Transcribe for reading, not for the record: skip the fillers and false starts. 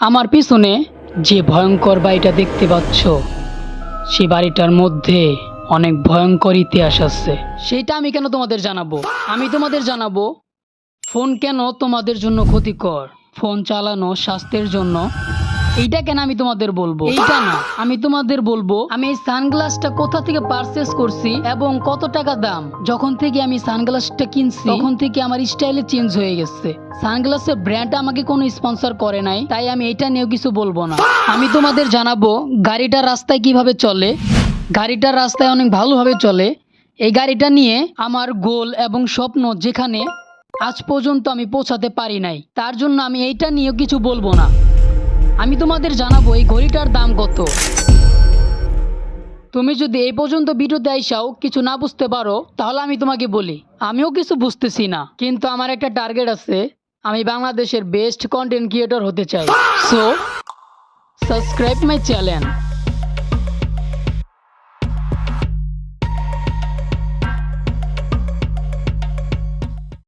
আমার পিছনে যে ভয়ঙ্কর বাড়িটা দেখতে পাচ্ছ, সেই বাড়িটার মধ্যে অনেক ভয়ঙ্কর ইতিহাস আছে। সেটা আমি কেন তোমাদের জানাবো? আমি তোমাদের জানাবো ফোন কেন তোমাদের জন্য ক্ষতিকর, ফোন চালানো স্বাস্থ্যের জন্য। এইটা কেন আমি তোমাদের বলবো, এইটা না, আমি তোমাদের বলবো আমি এই সানগ্লাসটা কোথা থেকে পারচেস করছি এবং কত টাকা দাম। যখন থেকে আমি সানগ্লাসটা কিনছি তখন থেকে আমার স্টাইলে চেঞ্জ হয়ে গেছে। সানগ্লাসের ব্র্যান্ড আমাকে কোনো স্পন্সর করে নাই, তাই আমি এটা নিয়েও কিছু বলবো না। আমি তোমাদের জানাবো গাড়িটা রাস্তায় কিভাবে চলে। গাড়িটা রাস্তায় অনেক ভালোভাবে চলে। এই গাড়িটা নিয়ে আমার গোল এবং স্বপ্ন যেখানে আজ পর্যন্ত আমি পৌঁছাতে পারি নাই, তার জন্য আমি এইটা নিয়েও কিছু বলবো না। আমি তোমাদের জানাবো এই ঘড়িটার দাম কত। তুমি যদি এই পর্যন্ত ভিডিওতে আইসাও কিছু না বুঝতে পারো, তাহলে আমি তোমাকে বলি আমিও কিছু বুঝতেছি না, কিন্তু আমার একটা টার্গেট আছে। আমি বাংলাদেশের বেস্ট কন্টেন্ট ক্রিয়েটর হতে চাই। So subscribe my channel.